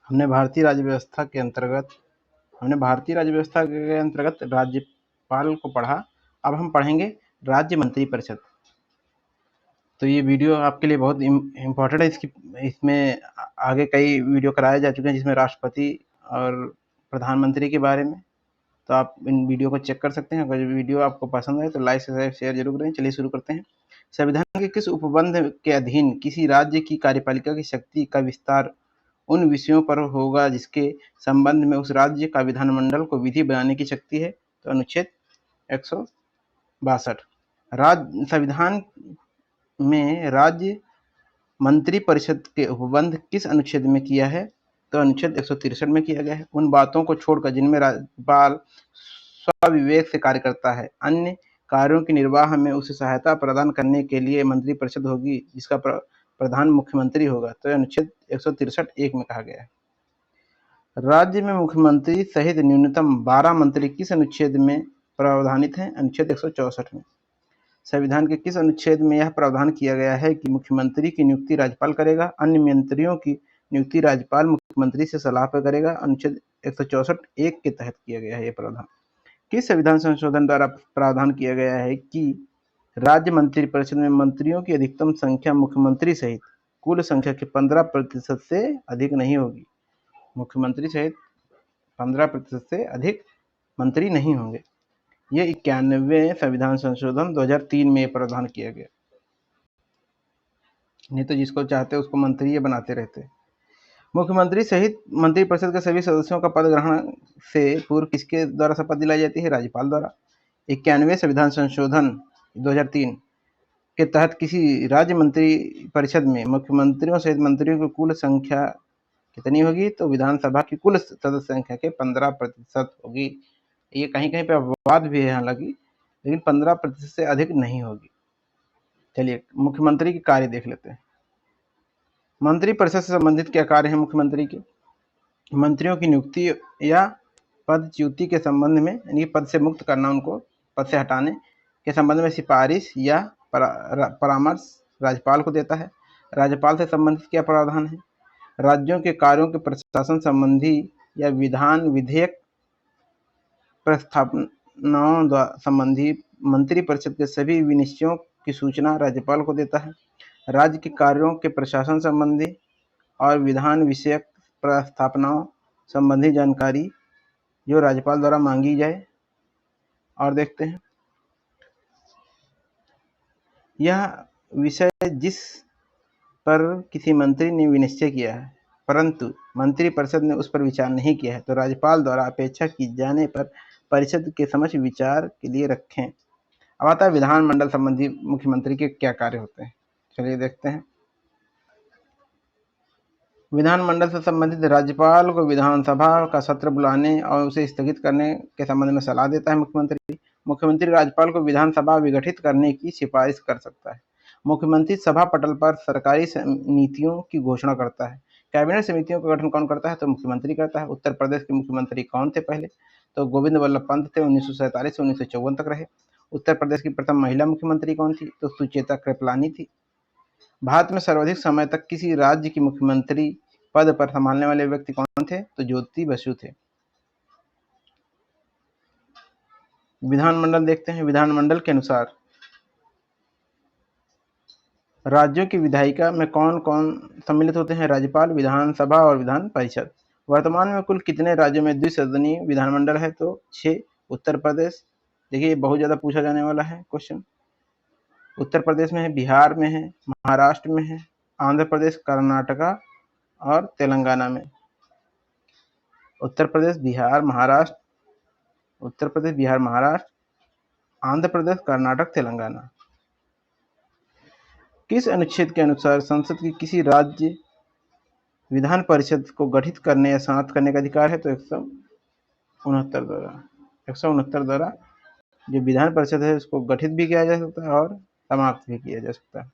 हमने भारतीय राज्य व्यवस्था के अंतर्गत राज्यपाल को पढ़ा। अब हम पढ़ेंगे राज्य मंत्रिपरिषद। तो ये वीडियो आपके लिए बहुत इम्पोर्टेंट है। इसमें आगे कई वीडियो कराए जा चुके हैं जिसमें राष्ट्रपति और प्रधानमंत्री के बारे में। तो आप इन वीडियो को चेक कर सकते हैं। अगर वीडियो आपको पसंद आए तो लाइक शेयर जरूर करें। चलिए शुरू करते हैं। संविधान के किस उपबंध के अधीन किसी राज्य की कार्यपालिका की शक्ति का विस्तार उन विषयों पर होगा जिसके संबंध में उस राज्य का विधानमंडल को विधि बनाने की शक्ति है? तो अनुच्छेद 162। संविधान में राज्य मंत्रिपरिषद के उपबंध किस अनुच्छेद में किया है? तो अनुच्छेद 163 में किया गया है। उन बातों को छोड़कर जिनमें राज्यपाल स्वविवेक से कार्य करता है, अन्य कार्यों के निर्वाह में उसे सहायता प्रदान करने के लिए मंत्रिपरिषद होगी जिसका प्रधान मुख्यमंत्री होगा। तो अनुच्छेद 163(1) में कहा गया है। राज्य में मुख्यमंत्री सहित न्यूनतम 12 मंत्री किस अनुच्छेद में प्रावधानित हैं? अनुच्छेद 164 में। संविधान के किस अनुच्छेद में यह प्रावधान किया गया है कि मुख्यमंत्री की नियुक्ति राज्यपाल करेगा, अन्य मंत्रियों की नियुक्ति राज्यपाल मुख्यमंत्री से सलाह पर करेगा? अनुच्छेद 164(1) के तहत किया गया है यह प्रावधान। किस संविधान संशोधन द्वारा प्रावधान किया गया है कि राज्य मंत्रिपरिषद में मंत्रियों की अधिकतम संख्या मुख्यमंत्री सहित कुल संख्या के 15% से अधिक नहीं होगी? मुख्यमंत्री सहित 15% से अधिक मंत्री नहीं होंगे। ये 91वें संविधान संशोधन 2003 में प्रावधान किया गया। नहीं तो जिसको चाहते उसको मंत्री बनाते रहते। मुख्यमंत्री सहित मंत्रिपरिषद के सभी सदस्यों का पद ग्रहण से पूर्व किसके द्वारा शपथ दिलाई जाती है? राज्यपाल द्वारा। 91वें संविधान संशोधन 2003 के तहत किसी राज्य मंत्रिपरिषद में मुख्यमंत्रियों सहित मंत्रियों की कुल संख्या कितनी होगी? तो विधानसभा की कुल सदस्य संख्या के 15% होगी। ये कहीं कहीं पे अपवाद भी है हालांकि, लेकिन 15% से अधिक नहीं होगी। चलिए मुख्यमंत्री के कार्य देख लेते हैं। मंत्रिपरिषद से संबंधित क्या कार्य है मुख्यमंत्री के? मंत्रियों की नियुक्ति या पदच्युति के संबंध में, यानी पद से मुक्त करना, उनको पद से हटाने के संबंध में सिफारिश या परामर्श राज्यपाल को देता है। राज्यपाल से संबंधित क्या प्रावधान है? राज्यों के कार्यों के प्रशासन संबंधी या विधान विधेयक प्रस्तावनाओं संबंधी मंत्रिपरिषद के सभी विनिश्चयों की सूचना राज्यपाल को देता है। राज्य के कार्यों के प्रशासन संबंधी और विधान विषयक प्रस्तावनाओं संबंधी जानकारी जो राज्यपाल द्वारा मांगी जाए। और देखते हैं, यह विषय जिस पर किसी मंत्री ने विनिश्चय किया है परंतु मंत्रिपरिषद ने उस पर विचार नहीं किया है तो राज्यपाल द्वारा अपेक्षा की जाने पर परिषद के समक्ष विचार के लिए रखें। अब आता है विधानमंडल संबंधी मुख्यमंत्री के क्या कार्य होते हैं। चलिए देखते हैं। विधानमंडल से संबंधित राज्यपाल को विधानसभा का सत्र बुलाने और उसे स्थगित करने के संबंध में सलाह देता है मुख्यमंत्री। मुख्यमंत्री राज्यपाल को विधानसभा विघटित करने की सिफारिश कर सकता है। मुख्यमंत्री सभा पटल पर सरकारी नीतियों की घोषणा करता है। कैबिनेट समितियों का गठन कौन करता है? तो मुख्यमंत्री करता है। उत्तर प्रदेश के मुख्यमंत्री कौन थे पहले? तो गोविंद वल्लभ पंत थे, 1947 से 1954 तक रहे। उत्तर प्रदेश की प्रथम महिला मुख्यमंत्री कौन थी? तो सुचेता कृपलानी थी। भारत में सर्वाधिक समय तक किसी राज्य की मुख्यमंत्री पद पर संभालने वाले व्यक्ति कौन थे? तो ज्योति बसु थे। विधानमंडल देखते हैं। विधानमंडल के अनुसार राज्यों की विधायिका में कौन कौन सम्मिलित होते हैं? राज्यपाल, विधानसभा और विधान परिषद। वर्तमान में कुल कितने राज्यों में द्विसदनीय विधानमंडल है? तो 6। उत्तर प्रदेश, देखिए ये बहुत ज्यादा पूछा जाने वाला है क्वेश्चन। उत्तर प्रदेश में है, बिहार में है, महाराष्ट्र में है, आंध्र प्रदेश, कर्नाटका और तेलंगाना में। उत्तर प्रदेश, बिहार, महाराष्ट्र, आंध्र प्रदेश, कर्नाटक, तेलंगाना। किस अनुच्छेद के अनुसार संसद की किसी राज्य विधान परिषद को गठित करने या समाप्त करने का अधिकार है? तो 169 द्वारा जो विधान परिषद है उसको गठित भी किया जा सकता है और समाप्त भी किया जा सकता है।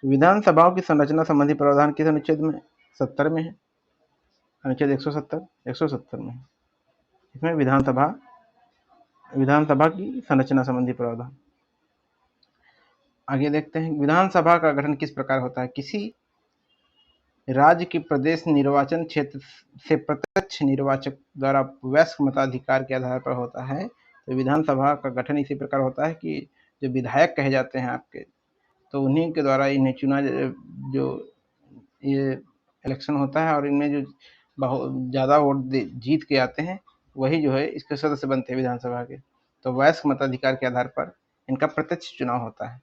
विधानसभाओं की संरचना संबंधी प्रावधान किस अनुच्छेद में? 70 में है। अनुच्छेद 170 में है। इसमें विधानसभा की संरचना संबंधी प्रावधान। आगे देखते हैं, विधानसभा का गठन किस प्रकार होता है? किसी राज्य की प्रदेश निर्वाचन क्षेत्र से प्रत्यक्ष निर्वाचक द्वारा वयस्क मताधिकार के आधार पर होता है। तो विधानसभा का गठन इसी प्रकार होता है कि जो विधायक कहे जाते हैं आपके, तो उन्हीं के द्वारा इन्हें चुना, जो ये इलेक्शन होता है और इनमें जो बहुत ज़्यादा वोट जीत के आते हैं, वही जो है इसके सदस्य बनते हैं विधानसभा के। तो वयस्क मताधिकार के आधार पर इनका प्रत्यक्ष चुनाव होता है।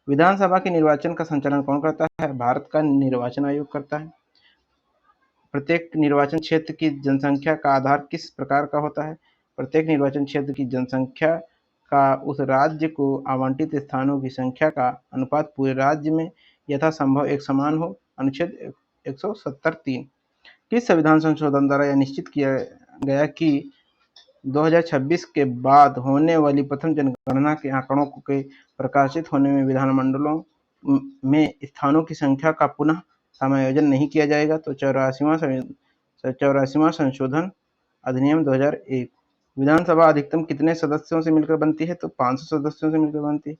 विधानसभा के निर्वाचन का संचालन कौन करता है? भारत का निर्वाचन आयोग करता है। प्रत्येक निर्वाचन क्षेत्र की जनसंख्या का आधार किस प्रकार का होता है? प्रत्येक निर्वाचन क्षेत्र की जनसंख्या का उस राज्य को आवंटित स्थानों की संख्या का अनुपात पूरे राज्य में यथासंभव एक समान हो। अनुच्छेद 170(3). किस संविधान संशोधन द्वारा यह निश्चित किया गया कि 2026 के बाद होने वाली प्रथम जनगणना के आंकड़ों के प्रकाशित होने में विधानमंडलों में स्थानों की संख्या का पुनः समायोजन नहीं किया जाएगा? तो 84वां संशोधन अधिनियम 2001। विधानसभा अधिकतम कितने सदस्यों से मिलकर बनती है? तो 500 सदस्यों से मिलकर बनती है।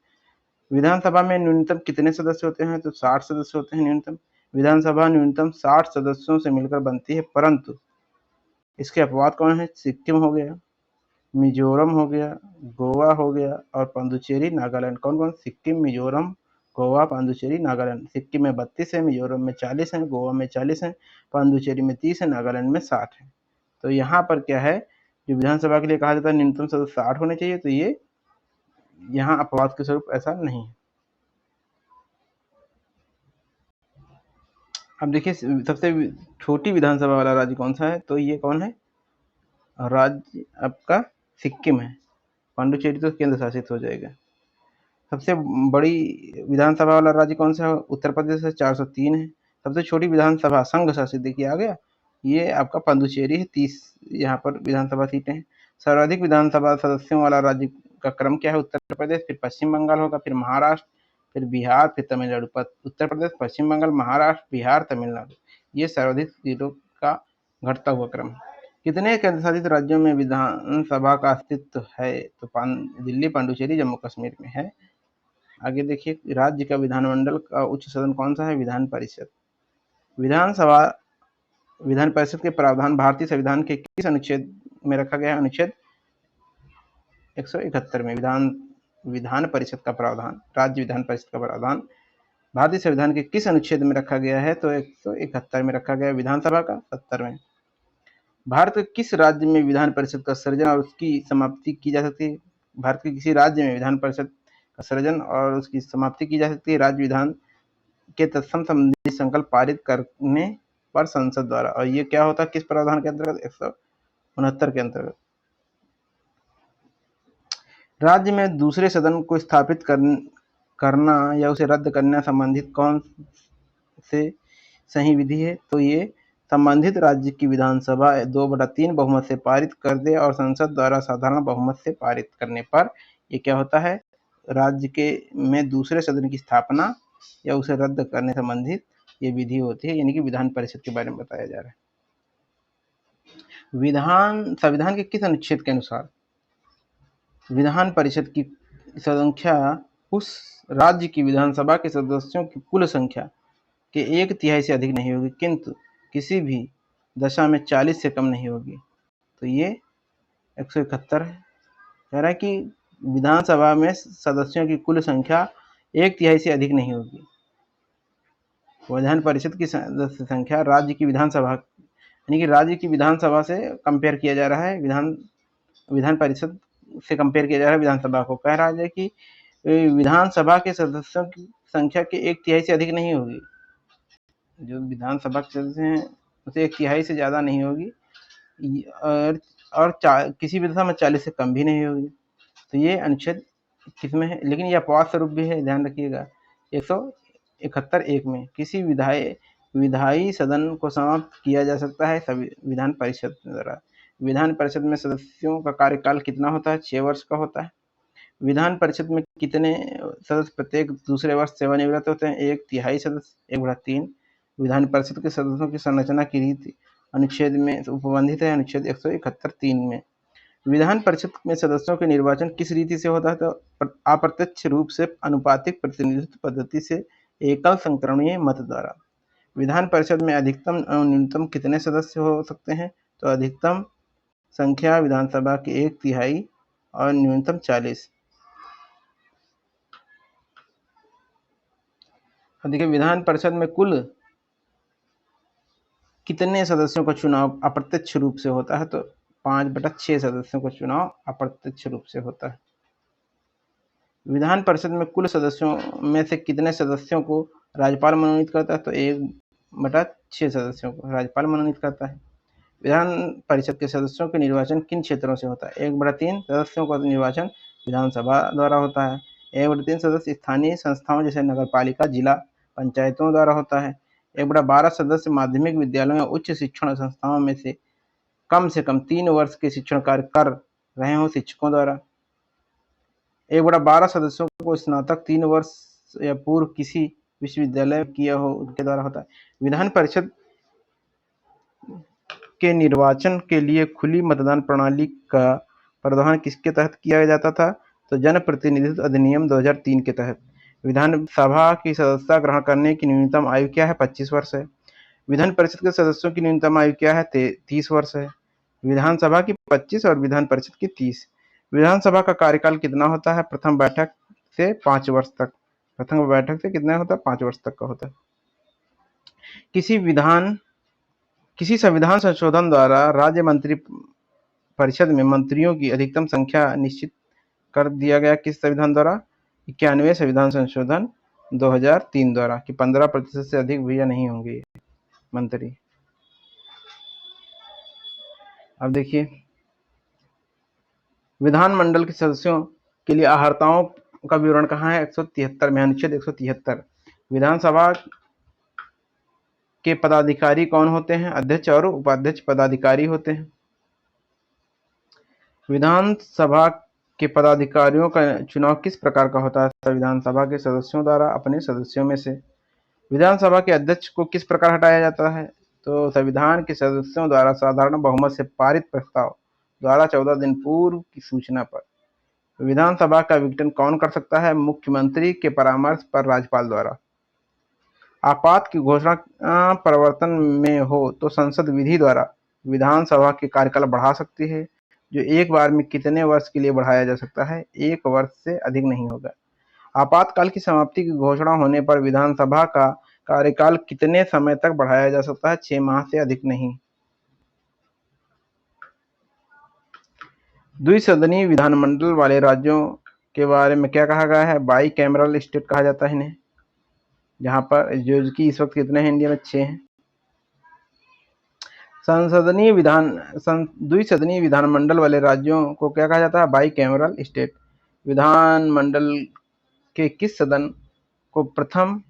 विधानसभा में न्यूनतम कितने सदस्य होते हैं? तो 60 सदस्य होते हैं न्यूनतम। विधानसभा न्यूनतम 60 सदस्यों से मिलकर बनती है, परंतु इसके अपवाद कौन है? सिक्किम हो गया, मिजोरम हो गया, गोवा हो गया और पांडुचेरी नागालैंड। कौन कौन? सिक्किम, मिजोरम, गोवा, पांडुचेरी, नागालैंड। सिक्किम में 32 है, मिजोरम में 40 है, गोवा में 40 है, पांडुचेरी में 30 है, नागालैंड में 60 है। तो यहाँ पर क्या है, जो विधानसभा के लिए कहा जाता है न्यूनतम सदस्य 60 होने चाहिए, तो ये यहाँ अपवाद के स्वरूप ऐसा नहीं है। अब देखिए सबसे छोटी विधानसभा वाला राज्य कौन सा है? तो ये कौन है? राज्य आपका सिक्किम है। पांडुचेरी तो केंद्र शासित हो जाएगा। सबसे बड़ी विधानसभा वाला राज्य कौन सा है? उत्तर प्रदेश है, 403 है। सबसे छोटी विधानसभा संघ शासित देखिए आ गया, ये आपका पांडुचेरी है, 30 यहाँ पर विधानसभा सीटें हैं। सर्वाधिक विधानसभा सदस्यों वाला राज्य का क्रम क्या है? उत्तर प्रदेश, फिर पश्चिम बंगाल होगा, फिर महाराष्ट्र, फिर बिहार, फिर तमिलनाडु। उत्तर प्रदेश, पश्चिम बंगाल, महाराष्ट्र, बिहार, तमिलनाडु, ये सर्वाधिक सीटों का घटता हुआ क्रम है। कितने केंद्र शासित राज्यों में विधानसभा का अस्तित्व है? तो दिल्ली, पांडुचेरी, जम्मू कश्मीर में है। आगे देखिए, राज्य का विधानमंडल का उच्च सदन कौन सा है? विधान परिषद। विधान परिषद के प्रावधान भारतीय संविधान के किस अनुच्छेद में रखा गया है? अनुच्छेद 171 में। विधान परिषद का प्रावधान, राज्य विधान परिषद का प्रावधान भारतीय संविधान के किस अनुच्छेद में रखा गया है? तो 171 में रखा गया है। विधानसभा का 70वें। भारत के किस राज्य में विधान परिषद का सृजन और उसकी समाप्ति की जा सकती है? भारत के किसी राज्य में विधान परिषद का सृजन और उसकी समाप्ति की जा सकती है राज्य विधान के तत्सम संबंधी संकल्प पारित करने पर संसद द्वारा। और ये क्या होता है, किस प्रावधान के अंतर्गत? 169 के अंतर्गत। राज्य में दूसरे सदन को स्थापित करना या उसे रद्द करना संबंधित कौन से सही विधि है? तो ये संबंधित राज्य की विधानसभा 2/3 बहुमत से पारित कर दे और संसद द्वारा साधारण बहुमत से पारित करने पर ये क्या होता है, राज्य के में दूसरे सदन की स्थापना या उसे रद्द करने संबंधित ये विधि होती है, यानी कि विधान परिषद के बारे में बताया जा रहा है। संविधान के किस अनुच्छेद के अनुसार विधान परिषद की संख्या उस राज्य की विधानसभा के सदस्यों की कुल संख्या के 1/3 से अधिक नहीं होगी, किंतु किसी भी दशा में 40 से कम नहीं होगी? तो ये 171 है। कह रहा है कि विधानसभा में सदस्यों की कुल संख्या 1/3 से अधिक नहीं होगी। विधान परिषद की सदस्य संख्या राज्य की विधानसभा, यानी कि राज्य की विधानसभा से कंपेयर किया जा रहा है, विधान परिषद से कंपेयर किया जा रहा है विधानसभा को। कह रहा है कि विधानसभा के सदस्यों की संख्या के 1/3 से अधिक नहीं होगी, जो विधानसभा के सदस्य हैं उसे 1/3 से ज़्यादा नहीं होगी, और किसी भी दशा में 40 से कम भी नहीं होगी। तो ये अनुच्छेद किसमें है? लेकिन ये अपवाद स्वरूप भी है, ध्यान रखिएगा। 171(1) में किसी विधायी सदन को समाप्त किया जा सकता है विधान परिषद द्वारा। विधान परिषद में सदस्यों का कार्यकाल कितना होता है? 6 वर्ष का होता है। विधान परिषद में कितने सदस्य प्रत्येक दूसरे वर्ष सेवानिवृत्त होते हैं? 1/3 सदस्य, 1/3। विधान परिषद के सदस्यों की संरचना की रीति अनुच्छेद में उपबंधित है, अनुच्छेद 171(3) में। विधान परिषद में सदस्यों के निर्वाचन किस रीति से होता है? तो अप्रत्यक्ष रूप से आनुपातिक प्रतिनिधित्व पद्धति से एकल संक्रमणीय मत द्वारा। विधान परिषद में अधिकतम और न्यूनतम कितने सदस्य हो सकते हैं? तो अधिकतम संख्या विधानसभा की 1/3 और न्यूनतम 40। अब देखिए विधान परिषद में कुल कितने सदस्यों का चुनाव अप्रत्यक्ष रूप से होता है? तो 5/6 सदस्यों का चुनाव अप्रत्यक्ष रूप से होता है। विधान परिषद में कुल सदस्यों में से कितने सदस्यों को राज्यपाल मनोनीत करता है? तो 1/6 सदस्यों को राज्यपाल मनोनीत करता है। विधान परिषद के सदस्यों के निर्वाचन किन क्षेत्रों से होता है? 1/3 सदस्यों का निर्वाचन विधानसभा द्वारा होता है। 1/3 सदस्य स्थानीय संस्थाओं जैसे नगरपालिका, जिला पंचायतों द्वारा होता है। 1/12 सदस्य माध्यमिक विद्यालयों या उच्च शिक्षण संस्थाओं में से कम 3 वर्ष के शिक्षण कार्य कर रहे हों शिक्षकों द्वारा। 1/12 सदस्यों को स्नातक 3 वर्ष या पूर्व किसी विश्वविद्यालय किया हो उनके द्वारा होता है। विधान परिषद के निर्वाचन के लिए खुली मतदान प्रणाली का प्रावधान किसके तहत किया जाता था? तो जनप्रतिनिधित्व अधिनियम 2003 के तहत। विधानसभा की सदस्यता ग्रहण करने की न्यूनतम आयु क्या है? 25 वर्ष है। विधान परिषद के सदस्यों की न्यूनतम आयु क्या है? 30 वर्ष है। विधानसभा की 25 और विधान परिषद की 30। विधानसभा का कार्यकाल कितना होता है? प्रथम बैठक से 5 वर्ष तक। प्रथम बैठक से कितना होता है? 5 वर्ष तक का होता है। किसी संविधान संशोधन द्वारा राज्य मंत्री परिषद में मंत्रियों की अधिकतम संख्या निश्चित कर दिया गया किस संविधान द्वारा? 91वें संविधान संशोधन 2003 द्वारा कि 15% से अधिक भैया नहीं होंगे मंत्री। अब देखिए विधानमंडल के सदस्यों के लिए अहर्ताओं का विवरण कहाँ है? 173 में, अनुच्छेद 173। विधानसभा के पदाधिकारी कौन होते हैं? अध्यक्ष और उपाध्यक्ष पदाधिकारी होते हैं। विधानसभा के पदाधिकारियों का चुनाव किस प्रकार का होता है? विधानसभा के सदस्यों द्वारा अपने सदस्यों में से। विधानसभा के अध्यक्ष को किस प्रकार हटाया जाता है? तो संविधान के सदस्यों द्वारा साधारण बहुमत से पारित प्रस्ताव द्वारा 14 दिन पूर्व की सूचना पर। विधानसभा का विघटन कौन कर सकता है? मुख्यमंत्री के परामर्श पर राज्यपाल द्वारा। आपात की घोषणा प्रवर्तन में हो तो संसद विधि द्वारा विधानसभा के कार्यकाल बढ़ा सकती है, जो एक बार में कितने वर्ष के लिए बढ़ाया जा सकता है? 1 वर्ष से अधिक नहीं होगा। आपातकाल की समाप्ति की घोषणा होने पर विधानसभा का कार्यकाल कितने समय तक बढ़ाया जा सकता है? 6 माह से अधिक नहीं। द्विसदनीय विधानमंडल वाले राज्यों के बारे में क्या कहा गया है? बाई कैमरल स्टेट कहा जाता है इन्हें, जहां पर जो कि इस वक्त कितने हैं इंडिया में? 6 हैं। द्विसदनीय विधानमंडल वाले राज्यों को क्या कहा जाता है? By cameral state. विधानमंडल के किस सदन को प्रथम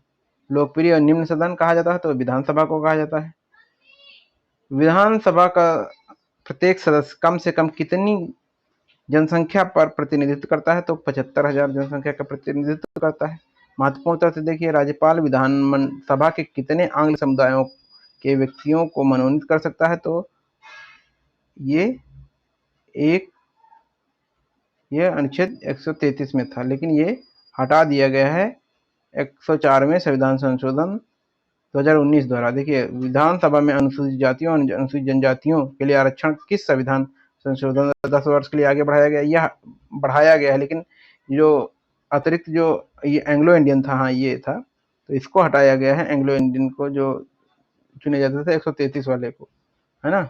लोकप्रिय और निम्न सदन कहा जाता है? तो विधानसभा को कहा जाता है। विधानसभा का प्रत्येक सदस्य कम से कम कितनी जनसंख्या पर प्रतिनिधित्व करता है? तो 75,000 जनसंख्या का प्रतिनिधित्व करता है। महत्वपूर्ण तथ्य देखिए, राज्यपाल विधानसभा के कितने आंग्ल समुदायों के व्यक्तियों को मनोनीत कर सकता है? तो ये अनुच्छेद 133 में था, लेकिन ये हटा दिया गया है 104वें संविधान संशोधन 2019 द्वारा। देखिए विधानसभा में अनुसूचित जातियों और अनुसूचित जनजातियों के लिए आरक्षण किस संविधान संशोधन 10 वर्ष के लिए आगे बढ़ाया गया? यह बढ़ाया गया है, लेकिन जो अतिरिक्त जो ये एंग्लो इंडियन था, हाँ ये था, तो इसको हटाया गया है। एंग्लो इंडियन को जो चुने जाते थे 133 वाले को, है ना,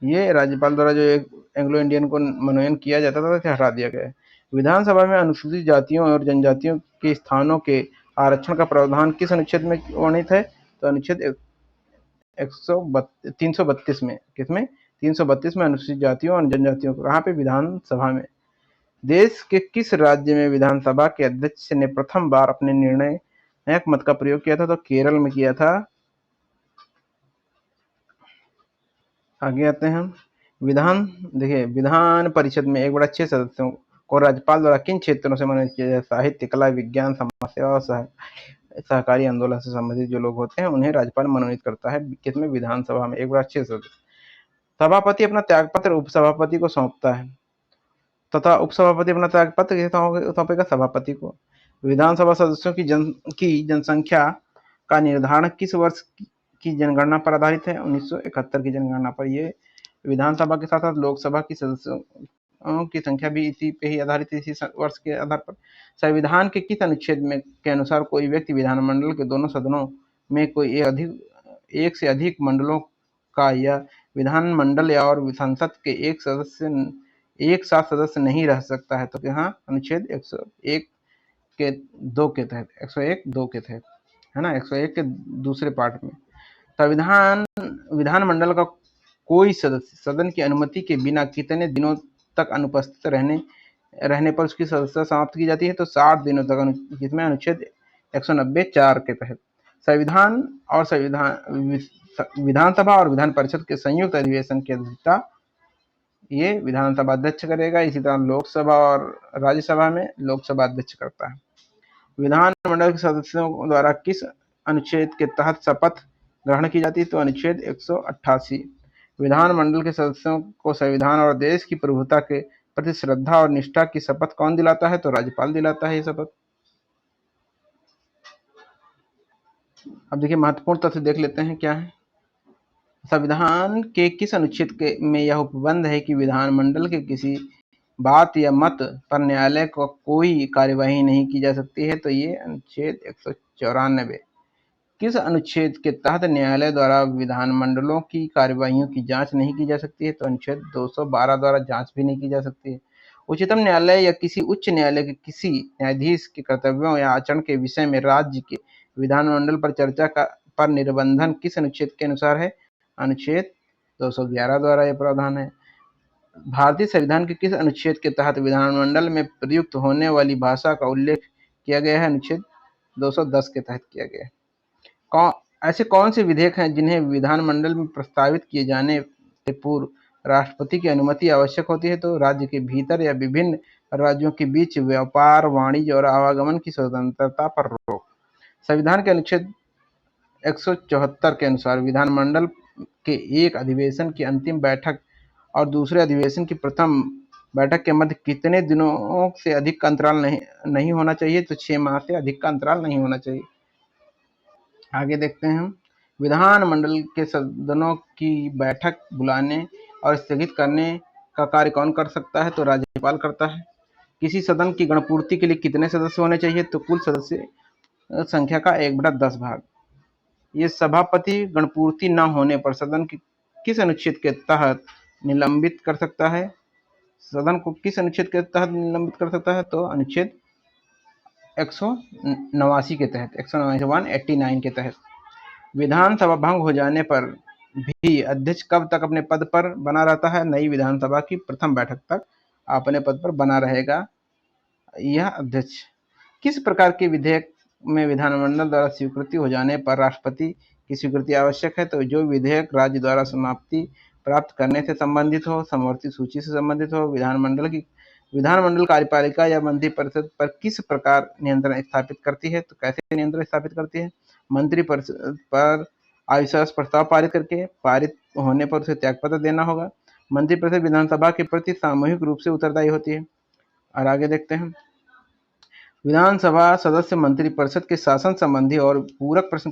ये राज्यपाल द्वारा जो एक एंग्लो इंडियन को मनोनयन किया जाता था तो हटा दिया गया है। विधानसभा में अनुसूचित जातियों और जनजातियों के स्थानों के आरक्षण का प्रावधान किस अनुच्छेद में वर्णित है? तो अनुच्छेद 332 में। किसमें? 332 में अनुसूचित जातियों और जनजातियों को। कहाँ पे? विधानसभा में। देश के किस राज्य में विधानसभा के अध्यक्ष ने प्रथम बार अपने निर्णायक मत का प्रयोग किया था? तो केरल में किया था। आगे आते हैं हम। देखिए विधान परिषद में 1/6 सदस्यों को राज्यपाल द्वारा किन क्षेत्रों से मनोनीत किया जाए? साहित्य, कला, विज्ञान, समाज सेवा और सहकारी आंदोलन से संबंधित जो लोग होते हैं उन्हें राज्यपाल मनोनीत करता है। किसमें? विधानसभा में। 1/6 सदस्य। सभापति अपना त्यागपत्र उपसभापति को सौंपता है तथा उपसभापति अपना त्यागपत्र सौंपेगा सभापति को। विधानसभा सदस्यों की जनसंख्या का निर्धारण किस वर्ष की जनगणना पर आधारित है, 1971 की जनगणना पर। ये विधानसभा के साथ साथ लोकसभा की सदस्यों की संख्या भी इसी पे ही आधारित है, इसी वर्ष के आधार पर। संविधान के किस अनुच्छेद में के अनुसार कोई व्यक्ति विधानमंडल के दोनों सदनों में कोई एक से अधिक मंडलों का या विधानमंडल या और संसद के एक साथ सदस्य नहीं रह सकता है? तो यहाँ अनुच्छेद 101 के 2 के तहत, 101(2) के तहत, है ना, 101 के दूसरे पार्ट में। विधानमंडल का कोई सदस्य सदन की अनुमति के बिना कितने दिनों तक अनुपस्थित रहने पर उसकी सदस्यता समाप्त की जाती है? तो 60 दिनों तक, जिसमें अनुच्छेद 190(4) के तहत। विधानसभा और विधान परिषद के संयुक्त अधिवेशन की अध्यक्षता ये विधानसभा अध्यक्ष करेगा। इसी तरह लोकसभा और राज्यसभा में लोकसभा अध्यक्ष करता है। विधानमंडल के सदस्यों द्वारा किस अनुच्छेद के तहत शपथ ग्रहण की जाती है? तो अनुच्छेद 188। विधानमंडल के सदस्यों को संविधान और देश की प्रभुता के प्रति श्रद्धा और निष्ठा की शपथ कौन दिलाता है? तो राज्यपाल दिलाता है ये शपथ। अब देखिए महत्वपूर्ण तथ्य देख लेते हैं क्या है। संविधान के किस अनुच्छेद में यह उपबंध है कि विधानमंडल के किसी बात या मत पर न्यायालय को कोई कार्यवाही नहीं की जा सकती है? तो ये अनुच्छेद 194। किस अनुच्छेद के तहत न्यायालय द्वारा विधानमंडलों की कार्यवाहियों की जांच नहीं की जा सकती है? तो अनुच्छेद 212 द्वारा जांच भी नहीं की जा सकती है। उच्चतम न्यायालय या किसी उच्च न्यायालय के किसी न्यायाधीश के कर्तव्यों या आचरण के विषय में राज्य के विधानमंडल पर चर्चा पर निर्बंधन किस अनुच्छेद के अनुसार है? अनुच्छेद 211 द्वारा यह प्रावधान है। भारतीय संविधान के किस अनुच्छेद के तहत विधानमंडल में प्रयुक्त होने वाली भाषा का उल्लेख किया गया है? अनुच्छेद 210 के तहत किया गया है। ऐसे कौन से विधेयक हैं जिन्हें विधानमंडल में प्रस्तावित किए जाने से पूर्व राष्ट्रपति की अनुमति आवश्यक होती है? तो राज्य के भीतर या विभिन्न राज्यों के बीच व्यापार, वाणिज्य और आवागमन की स्वतंत्रता पर रोक। संविधान के अनुच्छेद 174 के अनुसार विधानमंडल के एक अधिवेशन की अंतिम बैठक और दूसरे अधिवेशन की प्रथम बैठक के मध्य कितने दिनों से अधिक का अंतराल नहीं होना चाहिए? तो 6 माह से अधिक का अंतराल नहीं होना चाहिए। आगे देखते हैं हम। विधानमंडल के सदनों की बैठक बुलाने और स्थगित करने का कार्य कौन कर सकता है? तो राज्यपाल करता है। किसी सदन की गणपूर्ति के लिए कितने सदस्य होने चाहिए? तो कुल सदस्य संख्या का 1/10 भाग। ये सभापति गणपूर्ति न होने पर सदन की किस अनुच्छेद के तहत निलंबित कर सकता है? सदन को किस अनुच्छेद के तहत निलंबित कर सकता है? तो अनुच्छेद 189 के तहत, 189 के तहत। विधानसभा भंग हो जाने पर भी अध्यक्ष कब तक अपने पद पर बना रहता है? नई विधानसभा की प्रथम बैठक तक अपने पद पर बना रहेगा यह अध्यक्ष। किस प्रकार के विधेयक में विधानमंडल द्वारा स्वीकृति हो जाने पर राष्ट्रपति की स्वीकृति आवश्यक है? तो जो विधेयक राज्य द्वारा समाप्ति प्राप्त करने से संबंधित हो, समवर्ती सूची से संबंधित हो। विधानमंडल कार्यपालिका या मंत्रिपरिषद पर किस प्रकार नियंत्रण स्थापित करती है? तो कैसे नियंत्रण स्थापित करती है? मंत्रिपरिषद पर अविश्वास प्रस्ताव पारित करके, पारित होने पर उसे त्यागपत्र देना होगा। मंत्रिपरिषद विधानसभा के प्रति सामूहिक रूप से उत्तरदायी होती है। और आगे देखते हैं। विधानसभा सदस्य मंत्रिपरिषद के शासन संबंधी और पूरक प्रश्न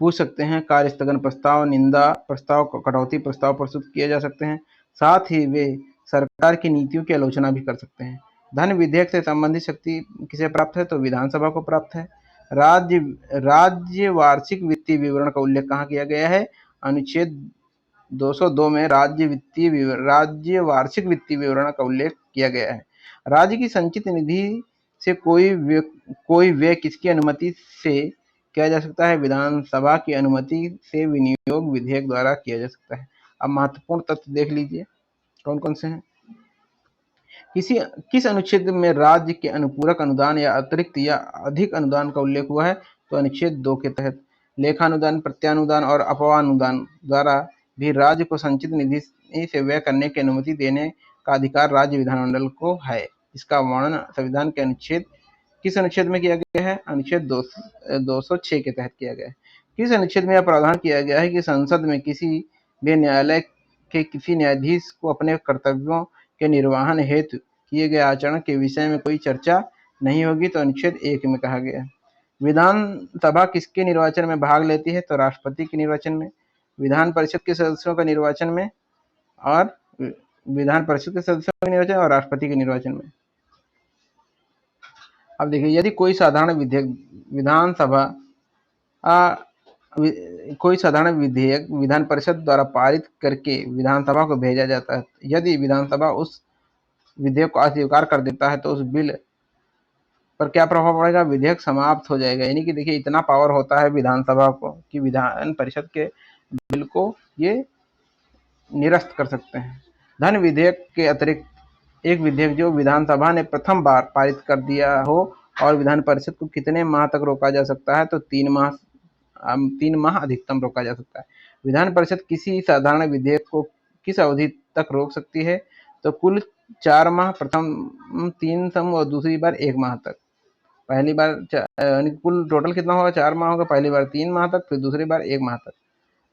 पूछ सकते हैं। कार्य स्थगन प्रस्ताव, निंदा प्रस्ताव, कटौती प्रस्ताव प्रस्तुत किए जा सकते हैं। साथ ही वे सरकार की नीतियों की आलोचना भी कर सकते हैं। धन विधेयक से संबंधित शक्ति किसे प्राप्त है? तो विधानसभा को प्राप्त है। राज्य वार्षिक वित्तीय विवरण का उल्लेख कहाँ किया गया है? अनुच्छेद 202 में राज्य वार्षिक वित्तीय विवरण का उल्लेख किया गया है। राज्य की संचित निधि से कोई व्यय किसकी अनुमति से किया जा सकता है? विधानसभा की अनुमति से विनियोग विधेयक द्वारा किया जा सकता है। अब महत्वपूर्ण तथ्य देख लीजिए कौन कौन से हैं। किस अनुच्छेद में राज्य के अनुपूरक अनुदान या अतिरिक्त या अधिक अनुदान का उल्लेख हुआ है? तो अनुच्छेद 2 के तहत। लेखानुदान, प्रत्यानुदान और अपवानुदान द्वारा भी राज्य को संचित निधि से व्यय करने की अनुमति देने का अधिकार राज्य विधानमंडल को है। इसका वर्णन संविधान के किस अनुच्छेद में किया गया है? अनुच्छेद 206 के तहत किया गया है। किस अनुच्छेद में यह प्रावधान किया गया है कि संसद में किसी भी न्यायालय के किसी न्यायाधीश को अपने कर्तव्यों के निर्वहन हेतु किए गए आचरण के विषय में कोई चर्चा नहीं होगी? तो अनुच्छेद 1 में कहा गया है। विधानसभा किसके निर्वाचन में भाग लेती है? तो राष्ट्रपति के निर्वाचन में। विधान परिषद के सदस्यों का निर्वाचन में और विधान परिषद के सदस्यों के निर्वाचन और राष्ट्रपति के निर्वाचन में। अब देखिए, यदि कोई साधारण विधेयक विधानसभा कोई साधारण विधेयक विधान परिषद द्वारा पारित करके विधानसभा को भेजा जाता है, यदि विधानसभा उस विधेयक को अस्वीकार कर देता है तो उस बिल पर क्या प्रभाव पड़ेगा? विधेयक समाप्त हो जाएगा। यानी कि देखिए, इतना पावर होता है विधानसभा को कि विधान परिषद के बिल को ये निरस्त कर सकते हैं। धन विधेयक के अतिरिक्त एक विधेयक जो विधानसभा ने प्रथम बार पारित कर दिया हो और विधान परिषद को कितने माह तक रोका जा सकता है? तो 3 माह अधिकतम रोका जा सकता है। विधान परिषद किसी साधारण विधेयक को किस अवधि तक रोक सकती है? तो कुल 4 माह, प्रथम 3 सम और दूसरी बार 1 माह तक। पहली बार कुल टोटल कितना होगा? 4 माह होगा। पहली बार 3 माह तक, फिर दूसरी बार 1 माह तक।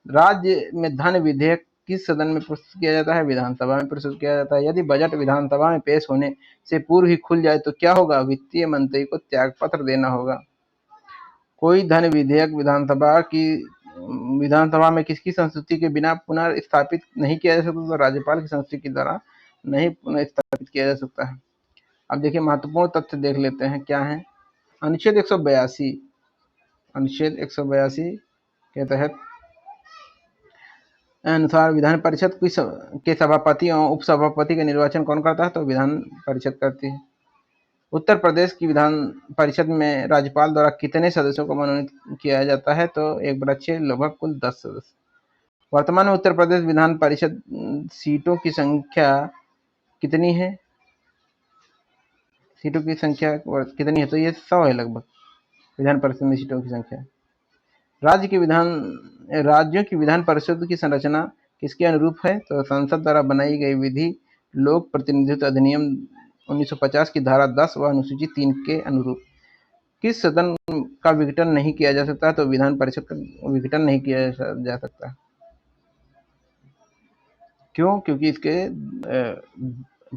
राज्य में धन विधेयक किस सदन में प्रस्तुत किया जाता है? विधानसभा में प्रस्तुत किया जाता है। यदि बजट विधानसभा में पेश होने से पूर्व ही खुल जाए तो क्या होगा? वित्तीय मंत्री को त्यागपत्र देना होगा। कोई धन विधेयक विधानसभा में किसकी संस्तुति के बिना पुनर्स्थापित नहीं किया जा सकता? तो राज्यपाल की संस्तुति के द्वारा नहीं पुनर्स्थापित किया जा सकता है। अब देखिए, महत्वपूर्ण तथ्य देख लेते हैं क्या है। अनुच्छेद 182 के तहत अनुसार विधान परिषद के सभापति और उपसभापति का निर्वाचन कौन करता है? तो विधान परिषद करती है। उत्तर प्रदेश की विधान परिषद में राज्यपाल द्वारा कितने सदस्यों को मनोनीत किया जाता है? तो 1/6, लगभग कुल 10 सदस्य। वर्तमान में उत्तर प्रदेश विधान परिषद सीटों की संख्या कितनी है? सीटों की संख्या कितनी है? तो ये 100 है लगभग, विधान परिषद में सीटों की संख्या। राज्यों की विधान परिषद की संरचना किसके अनुरूप है? तो संसद द्वारा बनाई गई विधि लोक प्रतिनिधित्व अधिनियम 1950 की धारा 10 व अनुसूची 3 के अनुरूप। किस सदन का विघटन नहीं किया जा सकता? तो विधान परिषद का विघटन नहीं किया जा सकता। क्यों? क्योंकि इसके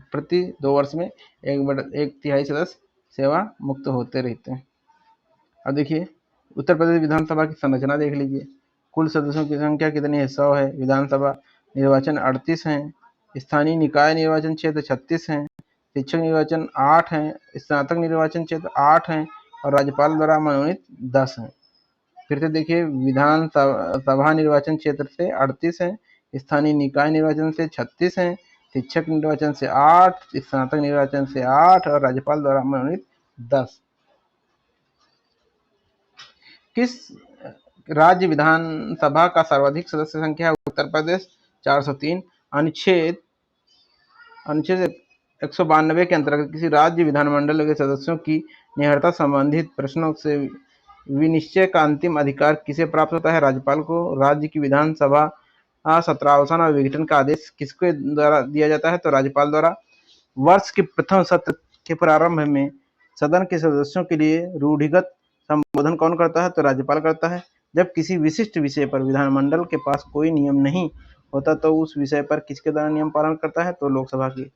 प्रति 2 वर्ष में 1/3 सदस्य सेवा मुक्त होते रहते हैं। अब देखिए, उत्तर प्रदेश विधानसभा की संरचना देख लीजिए। कुल सदस्यों की संख्या कितनी है? 100 है। विधानसभा निर्वाचन 38 हैं। स्थानीय निकाय निर्वाचन क्षेत्र 36 हैं। शिक्षक निर्वाचन 8 हैं। स्नातक निर्वाचन क्षेत्र 8 हैं और राज्यपाल द्वारा मनोनीत 10 हैं। फिर से देखिए, विधानसभा निर्वाचन क्षेत्र से 38 हैं, स्थानीय निकाय निर्वाचन से 36 हैं, शिक्षक निर्वाचन से 8, स्नातक निर्वाचन से 8 और राज्यपाल द्वारा मनोनीत 10। किस राज्य विधानसभा का सर्वाधिक सदस्य संख्या? उत्तर प्रदेश 403। अनुच्छेद 192 के अंतर्गत किसी राज्य विधानमंडल के सदस्यों की निहरता संबंधित प्रश्नों से विनिश्चय का अंतिम अधिकार किसे प्राप्त होता है? राज्यपाल को। राज्य की विधानसभा सत्रावसान और विघटन का आदेश किसके द्वारा दिया जाता है? तो राज्यपाल द्वारा। वर्ष के प्रथम सत्र के प्रारंभ में सदन के सदस्यों के लिए रूढ़िगत संबोधन कौन करता है? तो राज्यपाल करता है। जब किसी विशिष्ट विषय पर विधानमंडल के पास कोई नियम नहीं होता तो उस विषय पर किसके द्वारा नियम पालन करता है? तो लोकसभा की।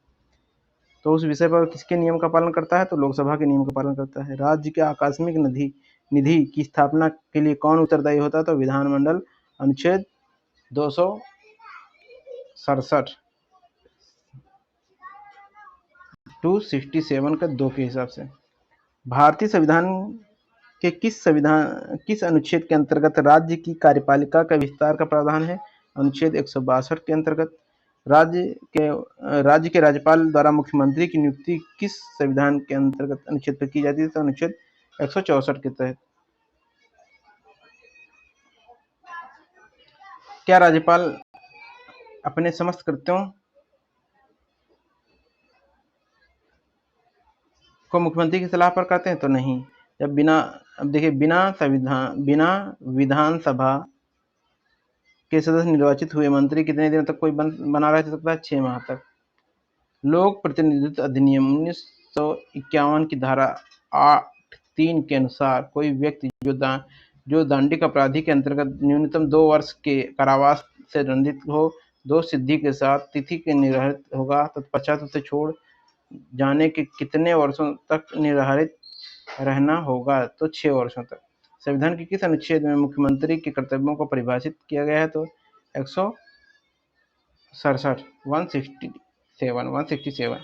तो उस विषय पर किसके नियम का पालन करता है? तो लोकसभा के नियम का पालन करता है। राज्य के आकस्मिक निधि की स्थापना के लिए कौन उत्तरदायी होता है? तो विधानमंडल। अनुच्छेद 267 267 का 2 के हिसाब से। भारतीय संविधान के किस अनुच्छेद के अंतर्गत राज्य की कार्यपालिका का विस्तार का प्रावधान है? अनुच्छेद 162 के अंतर्गत। राज्य के राज्यपाल द्वारा मुख्यमंत्री की नियुक्ति किस संविधान के अंतर्गत अनुच्छेद पर की जाती है? तो अनुच्छेद 164 के तहत। क्या राज्यपाल अपने समस्त कृत्यों को मुख्यमंत्री की सलाह पर करते हैं? तो नहीं। जब अब देखिए, बिना विधानसभा के सदस्य निर्वाचित हुए मंत्री कितने दिनों तक कोई बना रह सकता है? 6 माह तक। लोक प्रतिनिधित्व अधिनियम 1951 की धारा 8(3) के अनुसार कोई व्यक्ति जो दंडिक अपराधी के अंतर्गत न्यूनतम 2 वर्ष के कारावास से दंडित हो, 2 सिद्धि के साथ तिथि के निर्धारित होगा, तत्पश्चात उसे छोड़ जाने के कितने वर्षों तक निर्धारित रहना होगा तो 6 वर्षों तक। संविधान के किस अनुच्छेद में मुख्यमंत्री के कर्तव्यों को परिभाषित किया गया है? तो 167 167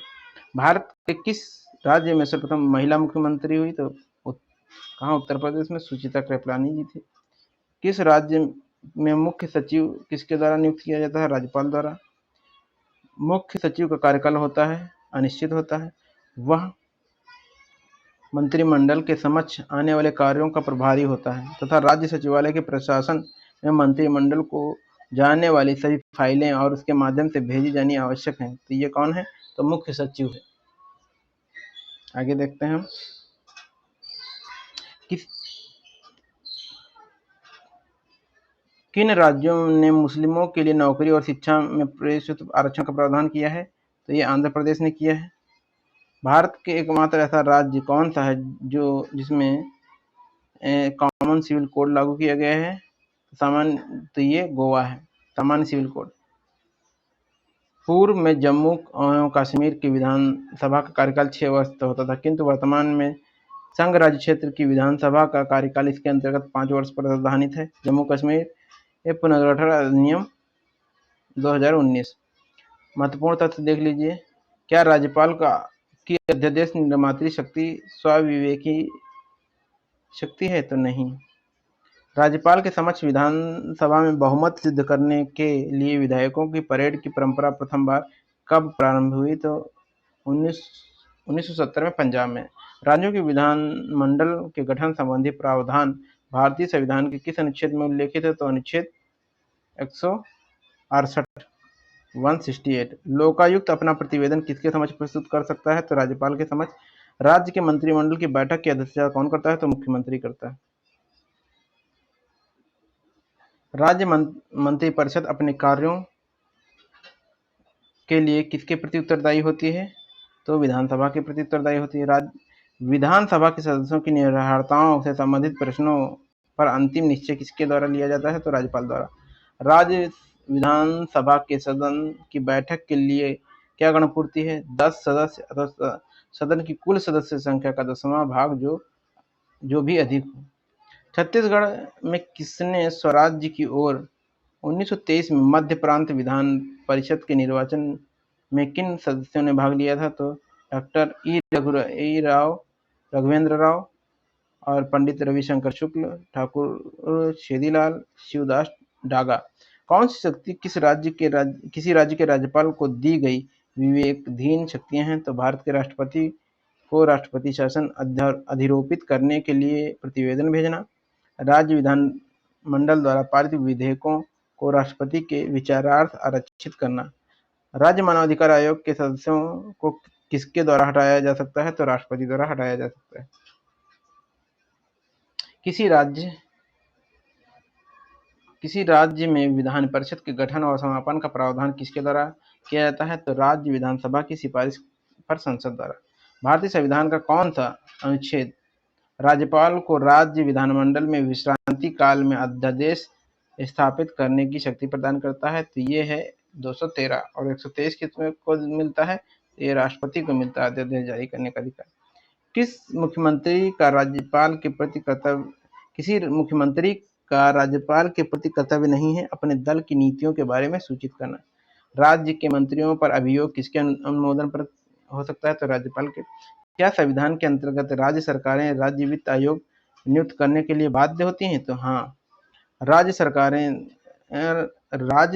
भारत के किस राज्य में सर्वप्रथम महिला मुख्यमंत्री हुई? तो कहाँ? उत्तर प्रदेश में सुचित्रा कृपलानी जी थी। किस राज्य में मुख्य सचिव किसके द्वारा नियुक्त किया जाता है? राज्यपाल द्वारा। मुख्य सचिव का कार्यकाल होता है अनिश्चित होता है। वह मंत्रिमंडल के समक्ष आने वाले कार्यों का प्रभारी होता है तथा राज्य सचिवालय के प्रशासन में मंत्रिमंडल को जाने वाली सभी फाइलें और उसके माध्यम से भेजी जानी आवश्यक हैं। तो ये कौन है? तो मुख्य सचिव है। आगे देखते हैं हम किन राज्यों ने मुस्लिमों के लिए नौकरी और शिक्षा में प्रतिशत आरक्षण का प्रावधान किया है? तो ये आंध्र प्रदेश ने किया है। भारत के एकमात्र ऐसा राज्य कौन सा है जिसमें कॉमन सिविल कोड लागू किया गया है? सामान्य, तो ये गोवा है, सामान्य सिविल कोड। पूर्व में जम्मू एवं कश्मीर की विधानसभा का कार्यकाल 6 वर्ष तक होता था, किंतु वर्तमान में संघ राज्य क्षेत्र की विधानसभा का कार्यकाल इसके अंतर्गत 5 वर्ष पर प्रावधानित है। जम्मू कश्मीर पुनर्गठन अधिनियम 2019। महत्वपूर्ण तथ्य देख लीजिए। क्या राज्यपाल की अध्यादेश निर्मात्री शक्ति स्वाविवेकी शक्ति है? तो नहीं। राज्यपाल के समक्ष विधानसभा में बहुमत सिद्ध करने के लिए विधायकों की परेड की परंपरा प्रथम बार कब प्रारंभ हुई? तो 1970 में पंजाब में। राज्यों के विधानमंडल के गठन संबंधी प्रावधान भारतीय संविधान के किस अनुच्छेद में उल्लेखित है? तो अनुच्छेद 168 168। लोकायुक्त अपना प्रतिवेदन किसके समक्ष प्रस्तुत कर सकता है? तो राज्यपाल के समक्ष। राज्य के मंत्रिमंडल की बैठक की अध्यक्षता कौन करता है? तो मुख्यमंत्री करता है। राज्य मंत्रिपरिषद अपने कार्यों के लिए किसके प्रति उत्तरदायी होती है? तो विधानसभा के प्रति उत्तरदायी होती है। विधानसभा के सदस्यों की निर्भरताओं से संबंधित प्रश्नों पर अंतिम निश्चय किसके द्वारा लिया जाता है? तो राज्यपाल द्वारा। राज्य विधानसभा के सदन की बैठक के लिए क्या गणपूर्ति है? 10 सदस्य अथवा सदन की कुल सदस्य संख्या का 10वां भाग जो भी अधिक हो। छत्तीसगढ़ में किसने स्वराज्य की ओर 1923 में मध्य प्रांत विधान परिषद के निर्वाचन में किन सदस्यों ने भाग लिया था? तो डॉक्टर ई राघवेंद्र राव और पंडित रविशंकर शुक्ल, ठाकुर छेदीलाल, शिवदास डागा। कौन सी शक्ति किसी राज्य के राज्यपाल को दी गई विवेकधीन शक्तियां हैं? तो भारत के राष्ट्रपति को राष्ट्रपति शासन अधिरोपित करने के लिए प्रतिवेदन भेजना, राज्य विधानमंडल द्वारा पारित विधेयकों को राष्ट्रपति के विचारार्थ आरक्षित करना। राज्य मानवाधिकार आयोग के सदस्यों को किसके द्वारा हटाया जा सकता है? तो राष्ट्रपति द्वारा हटाया जा सकता है। किसी राज्य में विधान परिषद के गठन और समापन का प्रावधान किसके द्वारा किया जाता है? तो राज्य विधानसभा की सिफारिश पर संसद द्वारा। भारतीय संविधान का कौन सा अनुच्छेद राज्यपाल को राज्य विधानमंडल में विश्रांति काल में अध्यादेश स्थापित करने की शक्ति प्रदान करता है? तो ये है 213 और 123 को मिलता है, ये राष्ट्रपति को मिलता है अध्यादेश जारी करने का अधिकार। किसी मुख्यमंत्री का राज्यपाल के प्रति कर्तव्य नहीं है अपने दल की नीतियों के बारे में सूचित करना। राज्य के मंत्रियों पर अभियोग किसके अनुमोदन पर हो सकता है? तो राज्यपाल के। क्या संविधान के अंतर्गत राज्य सरकारें राज्य वित्त आयोग नियुक्त करने के लिए बाध्य होती हैं? तो हाँ। राज्य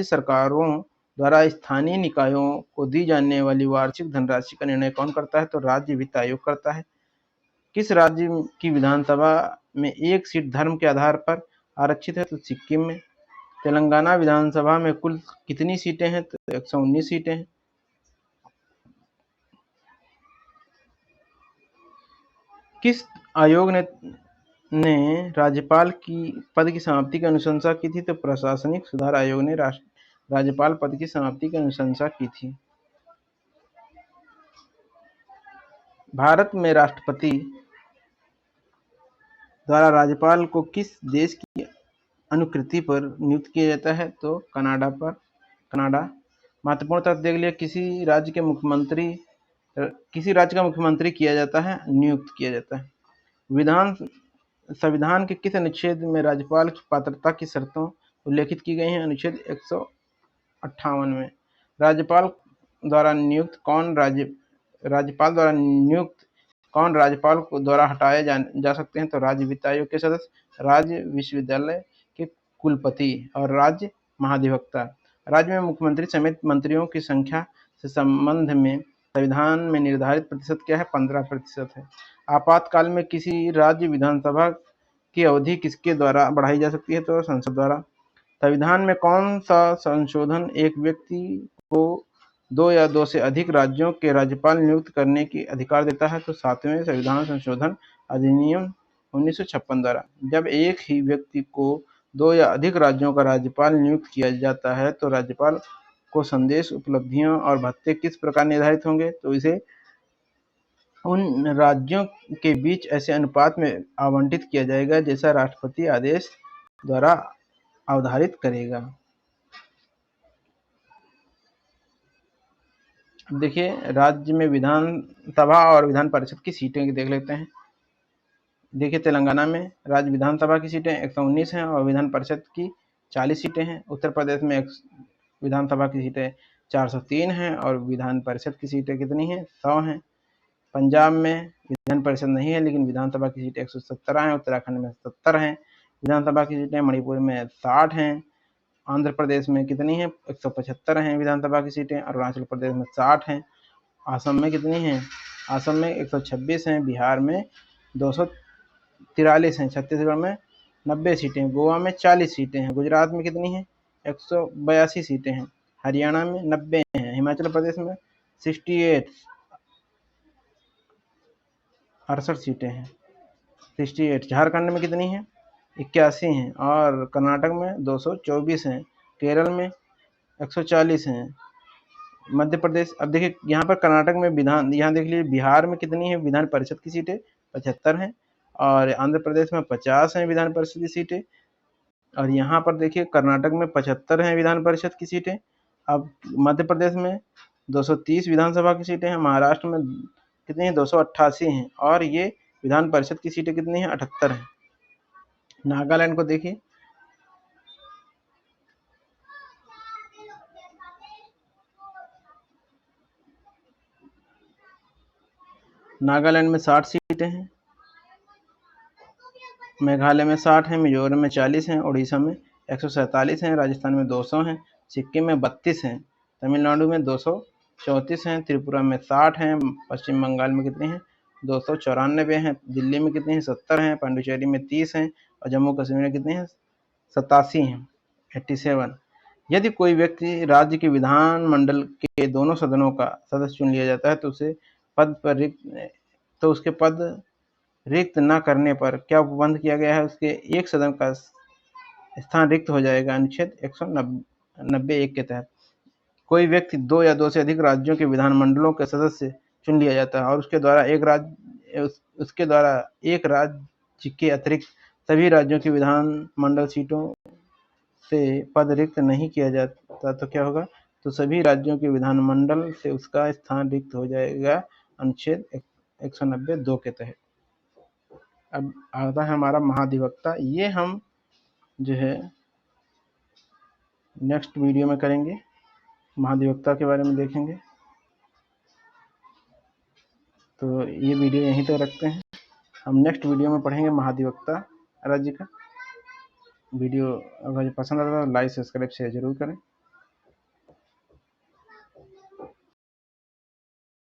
सरकारों द्वारा स्थानीय निकायों को दी जाने वाली वार्षिक धनराशि का निर्णय कौन करता है? तो राज्य वित्त आयोग करता है। किस राज्य की विधानसभा में एक सीट धर्म के आधार पर आरक्षित है? तो सिक्किम में। तेलंगाना विधानसभा में कुल कितनी सीटें हैं? तो 119 सीटें हैं। किस आयोग ने राज्यपाल की पद की समाप्ति की अनुशंसा की थी? तो प्रशासनिक सुधार आयोग ने राज्यपाल पद की समाप्ति की अनुशंसा की थी। भारत में राष्ट्रपति द्वारा राज्यपाल को किस देश की अनुकृति पर नियुक्त किया जाता है? तो कनाडा। महत्वपूर्ण तथ्य देख लिया। किसी राज्य का मुख्यमंत्री किया जाता है, नियुक्त किया जाता है। विधान संविधान के किस अनुच्छेद में राज्यपाल की पात्रता की शर्तों उल्लेखित की गई हैं? अनुच्छेद 158 में। राज्यपाल द्वारा नियुक्त कौन राज्यपाल को द्वारा हटाए जा सकते हैं? तो राज्य वित्त आयोग के सदस्य, राज्य विश्वविद्यालय के कुलपति और राज्य महाधिवक्ता। राज्य में मुख्यमंत्री समेत मंत्रियों की संख्या से संबंध में संविधान में निर्धारित प्रतिशत क्या है? 15% है। आपातकाल में किसी राज्य विधानसभा की अवधि किसके द्वारा बढ़ाई जा सकती है? तो संसद द्वारा। संविधान में कौन सा संशोधन एक व्यक्ति को 2 या 2 से अधिक राज्यों के राज्यपाल नियुक्त करने की अधिकार देता है? तो 7वें संविधान संशोधन अधिनियम 1956 द्वारा। जब एक ही व्यक्ति को 2 या अधिक राज्यों का राज्यपाल नियुक्त किया जाता है तो राज्यपाल को संदेश, उपलब्धियां और भत्ते किस प्रकार निर्धारित होंगे? तो इसे उन राज्यों के बीच ऐसे अनुपात में आवंटित किया जाएगा जैसा राष्ट्रपति आदेश द्वारा अवधारित करेगा। अब देखिए, राज्य में विधानसभा और विधान परिषद की सीटें देख लेते हैं। देखिए, तेलंगाना में राज्य विधानसभा की सीटें 119 हैं और विधान परिषद की 40 सीटें हैं। उत्तर प्रदेश में विधानसभा की सीटें 403 हैं और विधान परिषद की सीटें कितनी हैं? 100 हैं। पंजाब में विधान परिषद नहीं है लेकिन विधानसभा की सीटें 117 हैं। उत्तराखंड में 70 हैं विधानसभा की सीटें। मणिपुर में 60 हैं। आंध्र प्रदेश में कितनी हैं? 175 हैं विधानसभा की सीटें। अरुणाचल प्रदेश में 60 हैं। असम में कितनी हैं? असम में 126 हैं। बिहार में 243 हैं। छत्तीसगढ़ में 90 सीटें। गोवा में 40 सीटें हैं। गुजरात में कितनी हैं? 182 सीटें हैं। हरियाणा में 90 हैं। हिमाचल प्रदेश में 68 सीटें हैं। 68। झारखंड में कितनी हैं? 81 हैं और कर्नाटक में 224 हैं। केरल में 140 हैं। मध्य प्रदेश, अब देखिए यहाँ पर कर्नाटक में यहाँ देख लीजिए बिहार में कितनी है विधान परिषद की सीटें? 75 हैं और आंध्र प्रदेश में 50 हैं विधान परिषद की सीटें। और यहाँ पर देखिए कर्नाटक में 75 हैं विधान परिषद की सीटें। अब मध्य प्रदेश में 230 विधानसभा की सीटें हैं। महाराष्ट्र में कितनी हैं? 288 हैं और ये विधान परिषद की सीटें कितनी हैं? 78 हैं। नागालैंड को देखिए, नागालैंड में 60 सीटें हैं। मेघालय में 60 हैं। मिजोरम में 40 हैं। उड़ीसा में 147 हैं। राजस्थान में 200 हैं। सिक्किम में 32 हैं। तमिलनाडु में 234 हैं। त्रिपुरा में 60 हैं। पश्चिम बंगाल में कितने हैं? 294 हैं। दिल्ली में कितने हैं? 70 हैं। पांडिचेरी में 30 हैं और जम्मू कश्मीर में कितने हैं? 87 हैं। 87। यदि कोई व्यक्ति राज्य के विधान मंडल के दोनों सदनों का सदस्य चुन लिया जाता है तो उसके पद रिक्त न करने पर क्या उपबंध किया गया है? उसके एक सदन का स्थान रिक्त हो जाएगा। अनुच्छेद 190(1) के तहत कोई व्यक्ति 2 या 2 से अधिक राज्यों के विधानमंडलों के सदस्य चुन लिया जाता है और उसके द्वारा एक राज्य के अतिरिक्त सभी राज्यों की विधानमंडल सीटों से पद रिक्त नहीं किया जाता तो क्या होगा? तो सभी राज्यों के विधानमंडल से उसका स्थान रिक्त हो जाएगा। अनुच्छेद 190(2) के तहत। अब आता है हमारा महाधिवक्ता। ये हम जो है नेक्स्ट वीडियो में करेंगे, महाधिवक्ता के बारे में देखेंगे। तो ये वीडियो यहीं तक रखते हैं। हम नेक्स्ट वीडियो में पढ़ेंगे महाधिवक्ता राज्य का। वीडियो अगर पसंद आता है तो लाइक, सब्सक्राइब, शेयर जरूर करें।